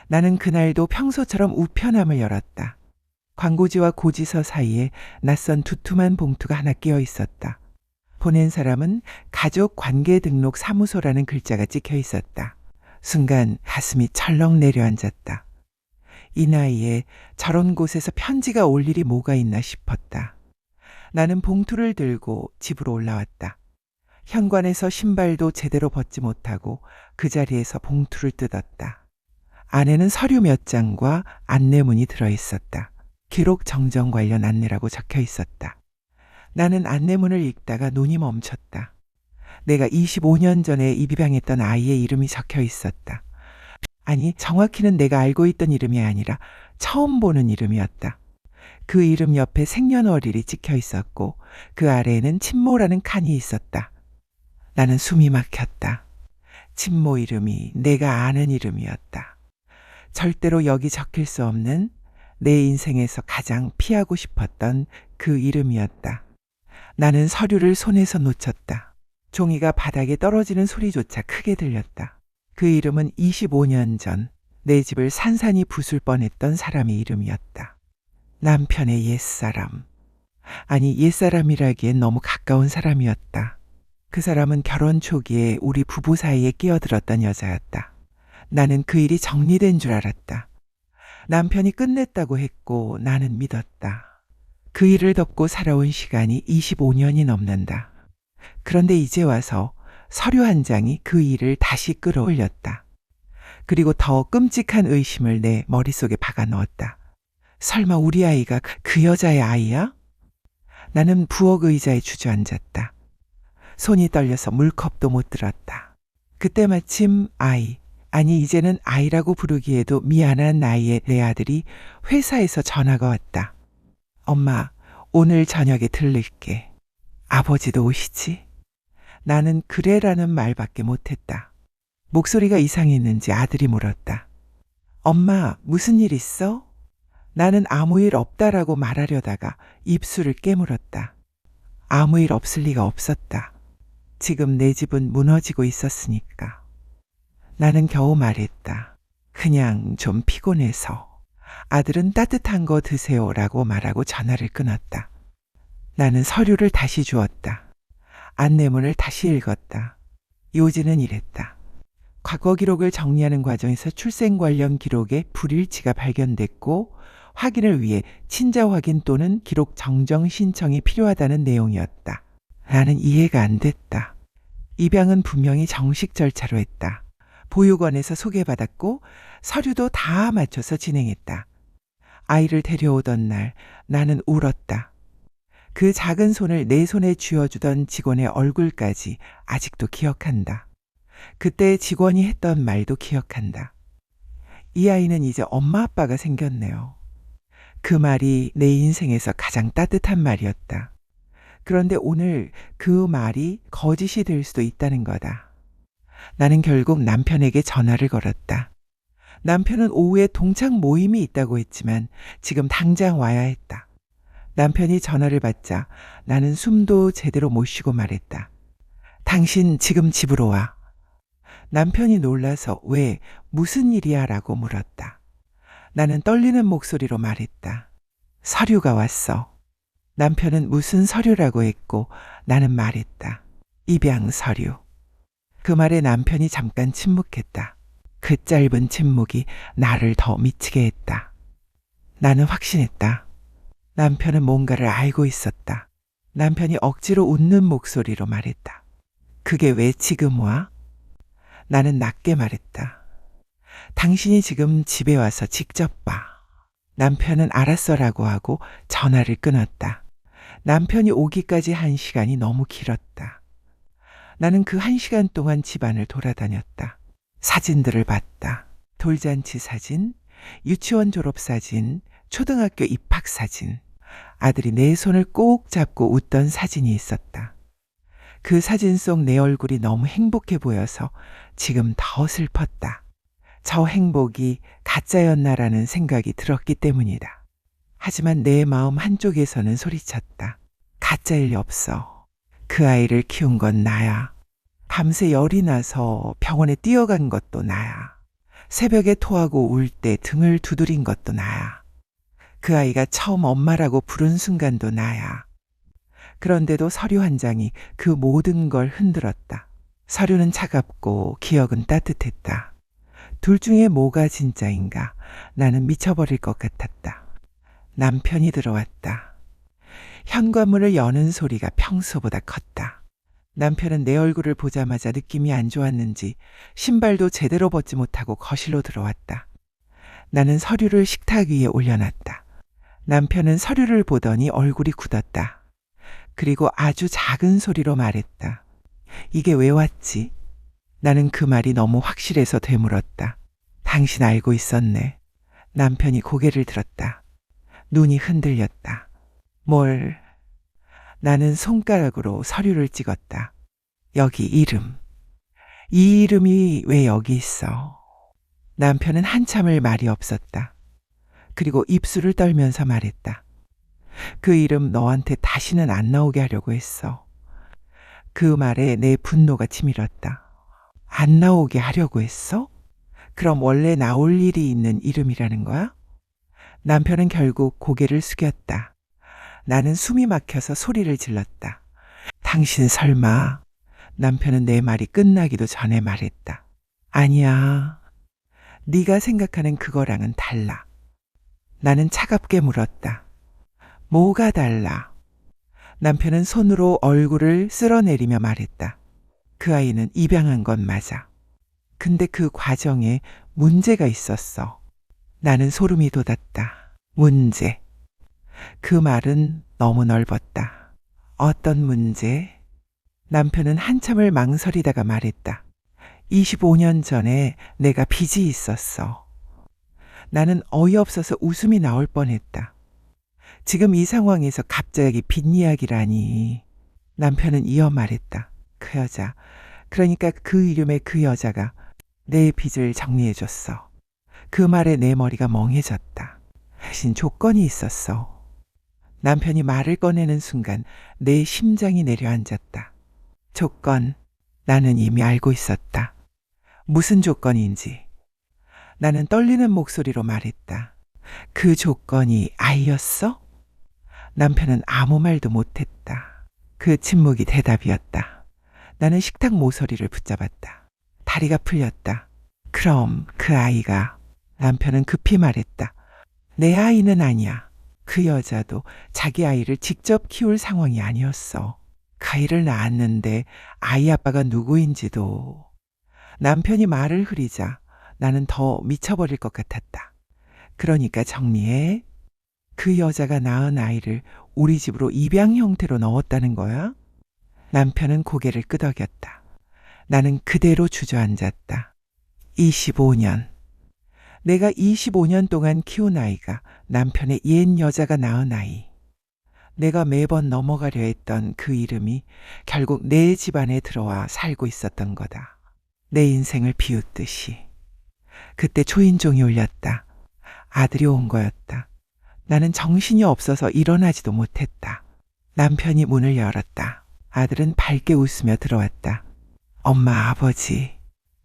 나는 그날도 평소처럼 우편함을 열었다. 광고지와 고지서 사이에 낯선 두툼한 봉투가 하나 끼어 있었다. 보낸 사람은 가족 관계 등록 사무소라는 글자가 찍혀 있었다. 순간 가슴이 철렁 내려앉았다. 이 나이에 저런 곳에서 편지가 올 일이 뭐가 있나 싶었다. 나는 봉투를 들고 집으로 올라왔다. 현관에서 신발도 제대로 벗지 못하고 그 자리에서 봉투를 뜯었다. 안에는 서류 몇 장과 안내문이 들어있었다. 기록 정정 관련 안내라고 적혀 있었다. 나는 안내문을 읽다가 눈이 멈췄다. 내가 25년 전에 입양했던 아이의 이름이 적혀 있었다. 아니, 정확히는 내가 알고 있던 이름이 아니라 처음 보는 이름이었다. 그 이름 옆에 생년월일이 찍혀 있었고 그 아래에는 친모라는 칸이 있었다. 나는 숨이 막혔다. 친모 이름이 내가 아는 이름이었다. 절대로 여기 적힐 수 없는 내 인생에서 가장 피하고 싶었던 그 이름이었다. 나는 서류를 손에서 놓쳤다. 종이가 바닥에 떨어지는 소리조차 크게 들렸다. 그 이름은 25년 전 내 집을 산산이 부술 뻔했던 사람의 이름이었다. 남편의 옛사람. 아니, 옛사람이라기엔 너무 가까운 사람이었다. 그 사람은 결혼 초기에 우리 부부 사이에 끼어들었던 여자였다. 나는 그 일이 정리된 줄 알았다. 남편이 끝냈다고 했고 나는 믿었다. 그 일을 덮고 살아온 시간이 25년이 넘는다. 그런데 이제 와서 서류 한 장이 그 일을 다시 끌어올렸다. 그리고 더 끔찍한 의심을 내 머릿속에 박아 넣었다. 설마 우리 아이가 그 여자의 아이야? 나는 부엌 의자에 주저앉았다. 손이 떨려서 물컵도 못 들었다. 그때 마침 아니 이제는 아이라고 부르기에도 미안한 나이의 내 아들이 회사에서 전화가 왔다. 엄마, 오늘 저녁에 들를게. 아버지도 오시지? 나는 그래라는 말밖에 못했다. 목소리가 이상했는지 아들이 물었다. 엄마, 무슨 일 있어? 나는 아무 일 없다라고 말하려다가 입술을 깨물었다. 아무 일 없을 리가 없었다. 지금 내 집은 무너지고 있었으니까. 나는 겨우 말했다. 그냥 좀 피곤해서. 아들은 따뜻한 거 드세요라고 말하고 전화를 끊었다. 나는 서류를 다시 주었다. 안내문을 다시 읽었다. 요지는 이랬다. 과거 기록을 정리하는 과정에서 출생 관련 기록에 불일치가 발견됐고 확인을 위해 친자 확인 또는 기록 정정 신청이 필요하다는 내용이었다. 나는 이해가 안 됐다. 입양은 분명히 정식 절차로 했다. 보육원에서 소개받았고 서류도 다 맞춰서 진행했다. 아이를 데려오던 날 나는 울었다. 그 작은 손을 내 손에 쥐어주던 직원의 얼굴까지 아직도 기억한다. 그때 직원이 했던 말도 기억한다. 이 아이는 이제 엄마 아빠가 생겼네요. 그 말이 내 인생에서 가장 따뜻한 말이었다. 그런데 오늘 그 말이 거짓이 될 수도 있다는 거다. 나는 결국 남편에게 전화를 걸었다. 남편은 오후에 동창 모임이 있다고 했지만 지금 당장 와야 했다. 남편이 전화를 받자 나는 숨도 제대로 못 쉬고 말했다. 당신 지금 집으로 와. 남편이 놀라서 왜, 무슨 일이야? 라고 물었다. 나는 떨리는 목소리로 말했다. 서류가 왔어. 남편은 무슨 서류라고 했고 나는 말했다. 입양 서류. 그 말에 남편이 잠깐 침묵했다. 그 짧은 침묵이 나를 더 미치게 했다. 나는 확신했다. 남편은 뭔가를 알고 있었다. 남편이 억지로 웃는 목소리로 말했다. 그게 왜 지금 와? 나는 낮게 말했다. 당신이 지금 집에 와서 직접 봐. 남편은 알았어라고 하고 전화를 끊었다. 남편이 오기까지 1시간이 너무 길었다. 나는 그 1시간 동안 집안을 돌아다녔다. 사진들을 봤다. 돌잔치 사진, 유치원 졸업사진, 초등학교 입학사진. 아들이 내 손을 꼭 잡고 웃던 사진이 있었다. 그 사진 속 내 얼굴이 너무 행복해 보여서 지금 더 슬펐다. 저 행복이 가짜였나라는 생각이 들었기 때문이다. 하지만 내 마음 한쪽에서는 소리쳤다. 가짜일 리 없어. 그 아이를 키운 건 나야. 밤새 열이 나서 병원에 뛰어간 것도 나야. 새벽에 토하고 울 때 등을 두드린 것도 나야. 그 아이가 처음 엄마라고 부른 순간도 나야. 그런데도 서류 한 장이 그 모든 걸 흔들었다. 서류는 차갑고 기억은 따뜻했다. 둘 중에 뭐가 진짜인가? 나는 미쳐버릴 것 같았다. 남편이 들어왔다. 현관문을 여는 소리가 평소보다 컸다. 남편은 내 얼굴을 보자마자 느낌이 안 좋았는지 신발도 제대로 벗지 못하고 거실로 들어왔다. 나는 서류를 식탁 위에 올려놨다. 남편은 서류를 보더니 얼굴이 굳었다. 그리고 아주 작은 소리로 말했다. 이게 왜 왔지? 나는 그 말이 너무 확실해서 되물었다. 당신 알고 있었네. 남편이 고개를 들었다. 눈이 흔들렸다. 뭘? 나는 손가락으로 서류를 찍었다. 여기 이름. 이 이름이 왜 여기 있어? 남편은 한참을 말이 없었다. 그리고 입술을 떨면서 말했다. 그 이름 너한테 다시는 안 나오게 하려고 했어. 그 말에 내 분노가 치밀었다. 안 나오게 하려고 했어? 그럼 원래 나올 일이 있는 이름이라는 거야? 남편은 결국 고개를 숙였다. 나는 숨이 막혀서 소리를 질렀다. 당신 설마. 남편은 내 말이 끝나기도 전에 말했다. 아니야. 네가 생각하는 그거랑은 달라. 나는 차갑게 물었다. 뭐가 달라? 남편은 손으로 얼굴을 쓸어내리며 말했다. 그 아이는 입양한 건 맞아. 근데 그 과정에 문제가 있었어. 나는 소름이 돋았다. 문제. 그 말은 너무 넓었다. 어떤 문제? 남편은 한참을 망설이다가 말했다. 25년 전에 내가 빚이 있었어. 나는 어이없어서 웃음이 나올 뻔했다. 지금 이 상황에서 갑자기 빚 이야기라니. 남편은 이어 말했다. 그 여자, 그러니까 그 이름의 그 여자가 내 빚을 정리해줬어. 그 말에 내 머리가 멍해졌다. 대신 조건이 있었어. 남편이 말을 꺼내는 순간 내 심장이 내려앉았다. 조건, 나는 이미 알고 있었다. 무슨 조건인지. 나는 떨리는 목소리로 말했다. 그 조건이 아이였어? 남편은 아무 말도 못했다. 그 침묵이 대답이었다. 나는 식탁 모서리를 붙잡았다. 다리가 풀렸다. 그럼 그 아이가. 남편은 급히 말했다. 내 아이는 아니야. 그 여자도 자기 아이를 직접 키울 상황이 아니었어. 그 아이를 낳았는데 아이 아빠가 누구인지도. 남편이 말을 흐리자 나는 더 미쳐버릴 것 같았다. 그러니까 정리해. 그 여자가 낳은 아이를 우리 집으로 입양 형태로 넣었다는 거야? 남편은 고개를 끄덕였다. 나는 그대로 주저앉았다. 25년. 내가 25년 동안 키운 아이가 남편의 옛 여자가 낳은 아이. 내가 매번 넘어가려 했던 그 이름이 결국 내 집안에 들어와 살고 있었던 거다. 내 인생을 비웃듯이. 그때 초인종이 울렸다. 아들이 온 거였다. 나는 정신이 없어서 일어나지도 못했다. 남편이 문을 열었다. 아들은 밝게 웃으며 들어왔다. 엄마, 아버지,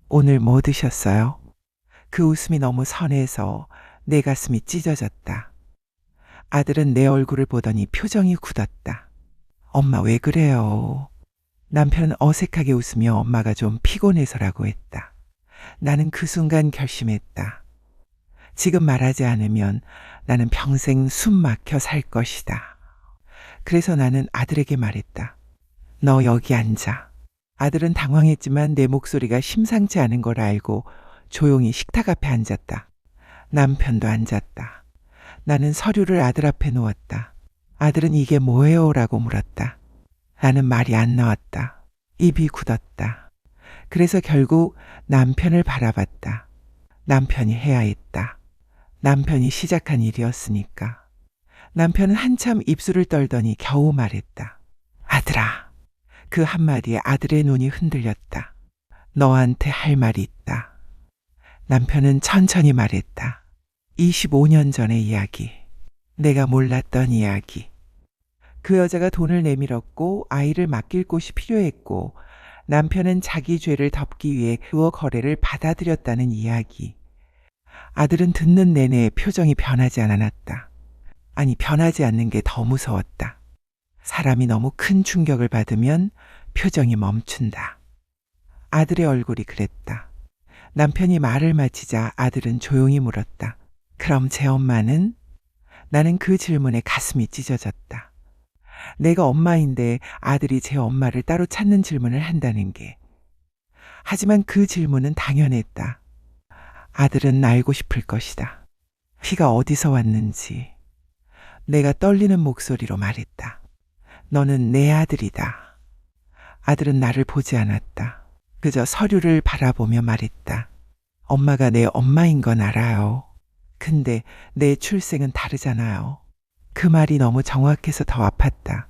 오늘 뭐 드셨어요? 그 웃음이 너무 선해서 내 가슴이 찢어졌다. 아들은 내 얼굴을 보더니 표정이 굳었다. 엄마, 왜 그래요? 남편은 어색하게 웃으며 엄마가 좀 피곤해서라고 했다. 나는 그 순간 결심했다. 지금 말하지 않으면 나는 평생 숨 막혀 살 것이다. 그래서 나는 아들에게 말했다. 너 여기 앉아. 아들은 당황했지만 내 목소리가 심상치 않은 걸 알고 조용히 식탁 앞에 앉았다. 남편도 앉았다. 나는 서류를 아들 앞에 놓았다. 아들은 이게 뭐예요? 라고 물었다. 나는 말이 안 나왔다. 입이 굳었다. 그래서 결국 남편을 바라봤다. 남편이 해야 했다. 남편이 시작한 일이었으니까. 남편은 한참 입술을 떨더니 겨우 말했다. 아들아. 그 한마디에 아들의 눈이 흔들렸다. 너한테 할 말이 있다. 남편은 천천히 말했다. 25년 전의 이야기. 내가 몰랐던 이야기. 그 여자가 돈을 내밀었고 아이를 맡길 곳이 필요했고 남편은 자기 죄를 덮기 위해 그어 거래를 받아들였다는 이야기. 아들은 듣는 내내 표정이 변하지 않았다. 아니, 변하지 않는 게 더 무서웠다. 사람이 너무 큰 충격을 받으면 표정이 멈춘다. 아들의 얼굴이 그랬다. 남편이 말을 마치자 아들은 조용히 물었다. 그럼 제 엄마는? 나는 그 질문에 가슴이 찢어졌다. 내가 엄마인데 아들이 제 엄마를 따로 찾는 질문을 한다는 게. 하지만 그 질문은 당연했다. 아들은 알고 싶을 것이다. 피가 어디서 왔는지. 내가 떨리는 목소리로 말했다. 너는 내 아들이다. 아들은 나를 보지 않았다. 그저 서류를 바라보며 말했다. 엄마가 내 엄마인 건 알아요. 근데 내 출생은 다르잖아요. 그 말이 너무 정확해서 더 아팠다.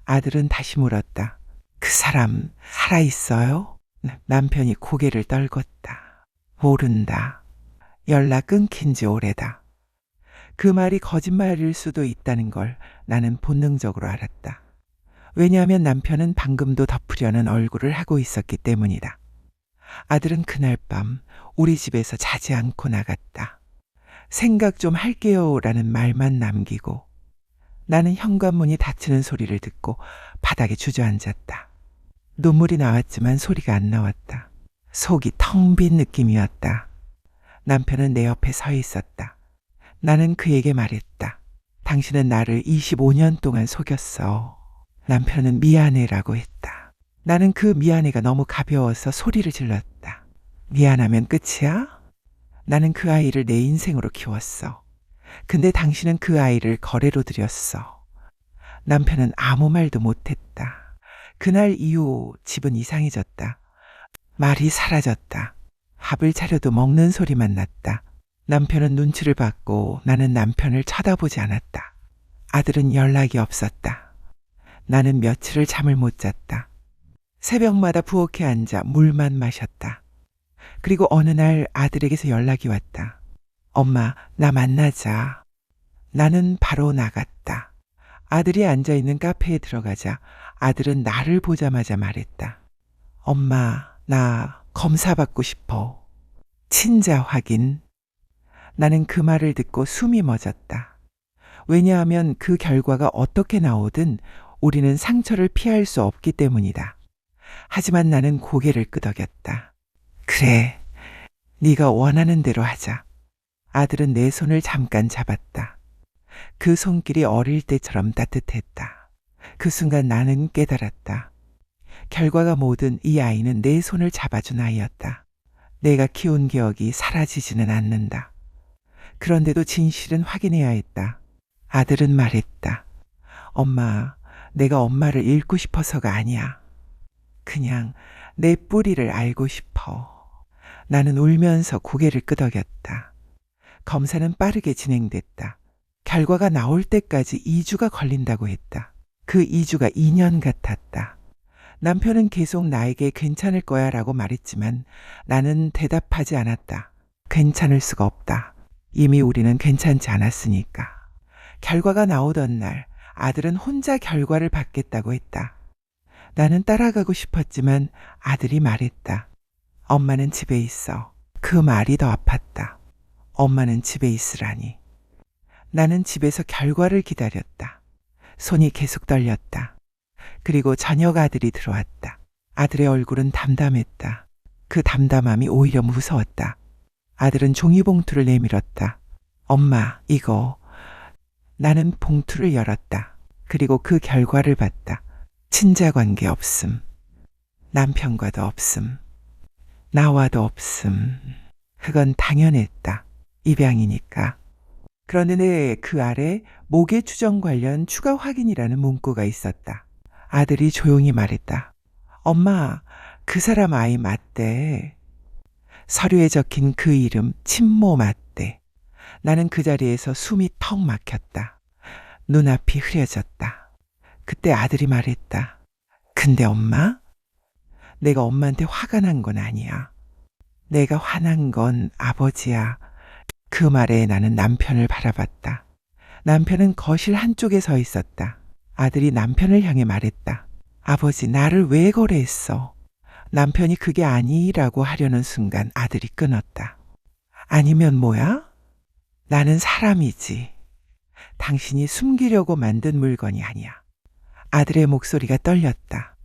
아들은 다시 물었다. 그 사람 살아있어요? 남편이 고개를 떨궜다. 모른다. 연락 끊긴 지 오래다. 그 말이 거짓말일 수도 있다는 걸 나는 본능적으로 알았다. 왜냐하면 남편은 방금도 덮으려는 얼굴을 하고 있었기 때문이다. 아들은 그날 밤 우리 집에서 자지 않고 나갔다. 생각 좀 할게요 라는 말만 남기고 나는 현관문이 닫히는 소리를 듣고 바닥에 주저앉았다. 눈물이 나왔지만 소리가 안 나왔다. 속이 텅 빈 느낌이었다. 남편은 내 옆에 서 있었다. 나는 그에게 말했다. 당신은 나를 25년 동안 속였어. 남편은 미안해라고 했다. 나는 그 미안해가 너무 가벼워서 소리를 질렀다. 미안하면 끝이야? 나는 그 아이를 내 인생으로 키웠어. 근데 당신은 그 아이를 거래로 들였어. 남편은 아무 말도 못했다. 그날 이후 집은 이상해졌다. 말이 사라졌다. 밥을 차려도 먹는 소리만 났다. 남편은 눈치를 받고 나는 남편을 쳐다보지 않았다. 아들은 연락이 없었다. 나는 며칠을 잠을 못 잤다. 새벽마다 부엌에 앉아 물만 마셨다. 그리고 어느 날 아들에게서 연락이 왔다. 엄마, 나 만나자. 나는 바로 나갔다. 아들이 앉아있는 카페에 들어가자 아들은 나를 보자마자 말했다. 엄마, 나 검사 받고 싶어. 친자 확인. 나는 그 말을 듣고 숨이 멎었다. 왜냐하면 그 결과가 어떻게 나오든 우리는 상처를 피할 수 없기 때문이다. 하지만 나는 고개를 끄덕였다. 그래, 네가 원하는 대로 하자. 아들은 내 손을 잠깐 잡았다. 그 손길이 어릴 때처럼 따뜻했다. 그 순간 나는 깨달았다. 결과가 뭐든 이 아이는 내 손을 잡아준 아이였다. 내가 키운 기억이 사라지지는 않는다. 그런데도 진실은 확인해야 했다. 아들은 말했다. 엄마, 내가 엄마를 잃고 싶어서가 아니야. 그냥 내 뿌리를 알고 싶어. 나는 울면서 고개를 끄덕였다. 검사는 빠르게 진행됐다. 결과가 나올 때까지 2주가 걸린다고 했다. 그 2주가 2년 같았다. 남편은 계속 나에게 괜찮을 거야 라고 말했지만 나는 대답하지 않았다. 괜찮을 수가 없다. 이미 우리는 괜찮지 않았으니까. 결과가 나오던 날 아들은 혼자 결과를 받겠다고 했다. 나는 따라가고 싶었지만 아들이 말했다. 엄마는 집에 있어. 그 말이 더 아팠다. 엄마는 집에 있으라니. 나는 집에서 결과를 기다렸다. 손이 계속 떨렸다. 그리고 저녁 아들이 들어왔다. 아들의 얼굴은 담담했다. 그 담담함이 오히려 무서웠다. 아들은 종이봉투를 내밀었다. 엄마, 이거. 나는 봉투를 열었다. 그리고 그 결과를 봤다. 친자관계 없음. 남편과도 없음. 나와도 없음. 그건 당연했다. 입양이니까. 그런데 그 아래 모계 추정 관련 추가 확인이라는 문구가 있었다. 아들이 조용히 말했다. 엄마, 그 사람 아이 맞대. 서류에 적힌 그 이름 친모 맞대. 나는 그 자리에서 숨이 턱 막혔다. 눈앞이 흐려졌다. 그때 아들이 말했다. 근데 엄마? 내가 엄마한테 화가 난 건 아니야. 내가 화난 건 아버지야. 그 말에 나는 남편을 바라봤다. 남편은 거실 한쪽에 서 있었다. 아들이 남편을 향해 말했다. 아버지, 나를 왜 거래했어? 남편이 그게 아니라고 하려는 순간 아들이 끊었다. 아니면 뭐야? 나는 사람이지. 당신이 숨기려고 만든 물건이 아니야. 아들의 목소리가 떨렸다.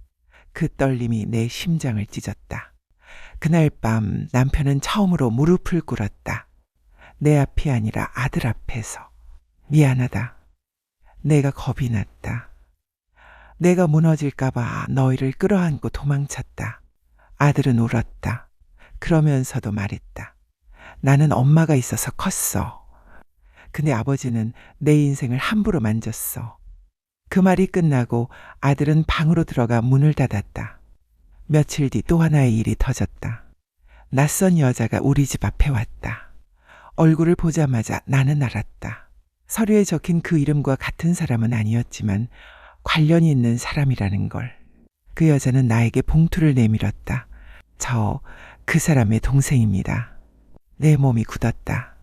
그 떨림이 내 심장을 찢었다. 그날 밤 남편은 처음으로 무릎을 꿇었다. 내 앞이 아니라 아들 앞에서. 미안하다. 내가 겁이 났다. 내가 무너질까봐 너희를 끌어안고 도망쳤다. 아들은 울었다. 그러면서도 말했다. 나는 엄마가 있어서 컸어. 근데 아버지는 내 인생을 함부로 만졌어. 그 말이 끝나고 아들은 방으로 들어가 문을 닫았다. 며칠 뒤 또 하나의 일이 터졌다. 낯선 여자가 우리 집 앞에 왔다. 얼굴을 보자마자 나는 알았다. 서류에 적힌 그 이름과 같은 사람은 아니었지만 관련이 있는 사람이라는 걸. 그 여자는 나에게 봉투를 내밀었다. 저 그 사람의 동생입니다. 내 몸이 굳었다.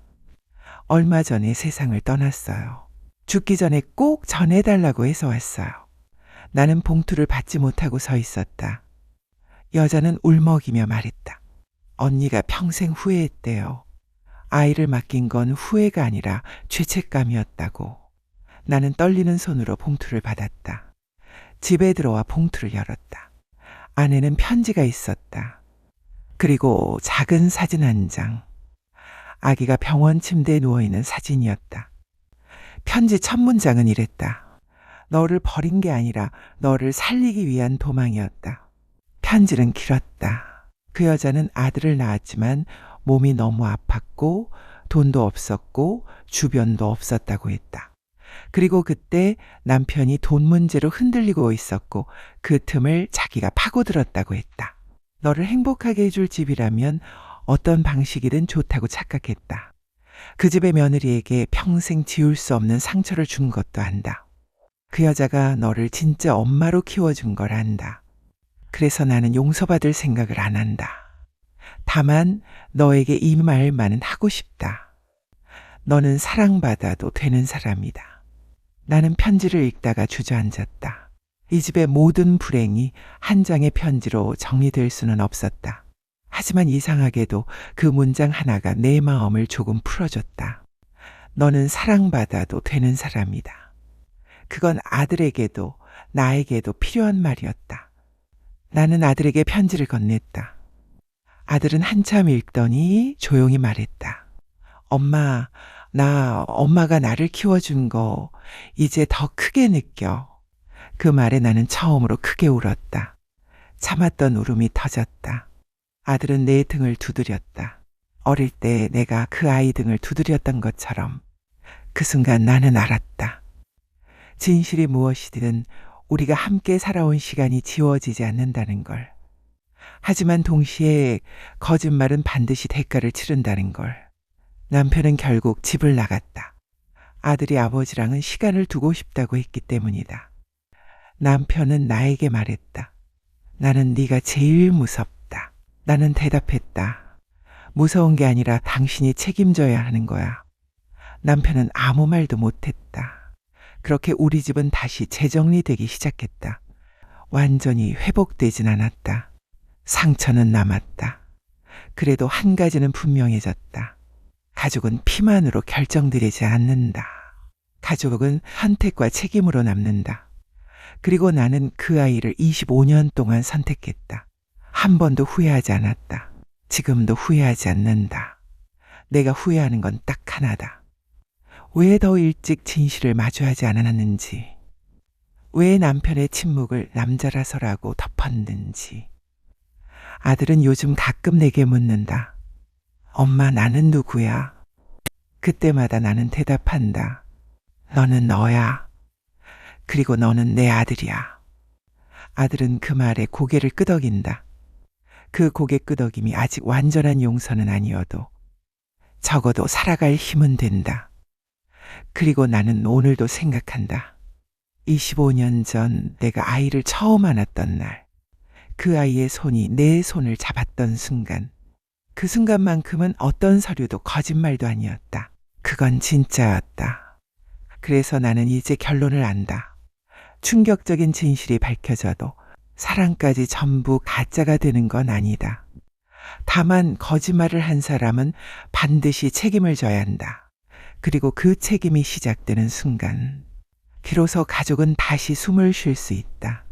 얼마 전에 세상을 떠났어요. 죽기 전에 꼭 전해달라고 해서 왔어요. 나는 봉투를 받지 못하고 서 있었다. 여자는 울먹이며 말했다. 언니가 평생 후회했대요. 아이를 맡긴 건 후회가 아니라 죄책감이었다고. 나는 떨리는 손으로 봉투를 받았다. 집에 들어와 봉투를 열었다. 안에는 편지가 있었다. 그리고 작은 사진 한 장. 아기가 병원 침대에 누워있는 사진이었다. 편지 첫 문장은 이랬다. 너를 버린 게 아니라 너를 살리기 위한 도망이었다. 편지는 길었다. 그 여자는 아들을 낳았지만 몸이 너무 아팠고 돈도 없었고 주변도 없었다고 했다. 그리고 그때 남편이 돈 문제로 흔들리고 있었고 그 틈을 자기가 파고들었다고 했다. 너를 행복하게 해줄 집이라면 어떤 방식이든 좋다고 착각했다. 그 집의 며느리에게 평생 지울 수 없는 상처를 준 것도 안다. 그 여자가 너를 진짜 엄마로 키워준 걸 안다. 그래서 나는 용서받을 생각을 안 한다. 다만 너에게 이 말만은 하고 싶다. 너는 사랑받아도 되는 사람이다. 나는 편지를 읽다가 주저앉았다. 이 집의 모든 불행이 한 장의 편지로 정리될 수는 없었다. 하지만 이상하게도 그 문장 하나가 내 마음을 조금 풀어줬다. 너는 사랑받아도 되는 사람이다. 그건 아들에게도 나에게도 필요한 말이었다. 나는 아들에게 편지를 건넸다. 아들은 한참 읽더니 조용히 말했다. 엄마가 나를 키워준 거 이제 더 크게 느껴. 그 말에 나는 처음으로 크게 울었다. 참았던 울음이 터졌다. 아들은 내 등을 두드렸다. 어릴 때 내가 그 아이 등을 두드렸던 것처럼. 그 순간 나는 알았다. 진실이 무엇이든 우리가 함께 살아온 시간이 지워지지 않는다는 걸. 하지만 동시에 거짓말은 반드시 대가를 치른다는 걸. 남편은 결국 집을 나갔다. 아들이 아버지랑은 시간을 두고 싶다고 했기 때문이다. 남편은 나에게 말했다. 나는 네가 제일 무섭다. 나는 대답했다. 무서운 게 아니라 당신이 책임져야 하는 거야. 남편은 아무 말도 못했다. 그렇게 우리 집은 다시 재정리되기 시작했다. 완전히 회복되진 않았다. 상처는 남았다. 그래도 한 가지는 분명해졌다. 가족은 피만으로 결정되지 않는다. 가족은 선택과 책임으로 남는다. 그리고 나는 그 아이를 25년 동안 선택했다. 한 번도 후회하지 않았다. 지금도 후회하지 않는다. 내가 후회하는 건 딱 하나다. 왜 더 일찍 진실을 마주하지 않았는지. 왜 남편의 침묵을 남자라서라고 덮었는지. 아들은 요즘 가끔 내게 묻는다. 엄마, 나는 누구야? 그때마다 나는 대답한다. 너는 너야. 그리고 너는 내 아들이야. 아들은 그 말에 고개를 끄덕인다. 그 고개 끄덕임이 아직 완전한 용서는 아니어도 적어도 살아갈 힘은 된다. 그리고 나는 오늘도 생각한다. 25년 전 내가 아이를 처음 안았던 날, 그 아이의 손이 내 손을 잡았던 순간, 그 순간만큼은 어떤 서류도 거짓말도 아니었다. 그건 진짜였다. 그래서 나는 이제 결론을 안다. 충격적인 진실이 밝혀져도 사랑까지 전부 가짜가 되는 건 아니다. 다만 거짓말을 한 사람은 반드시 책임을 져야 한다. 그리고 그 책임이 시작되는 순간, 비로소 가족은 다시 숨을 쉴 수 있다.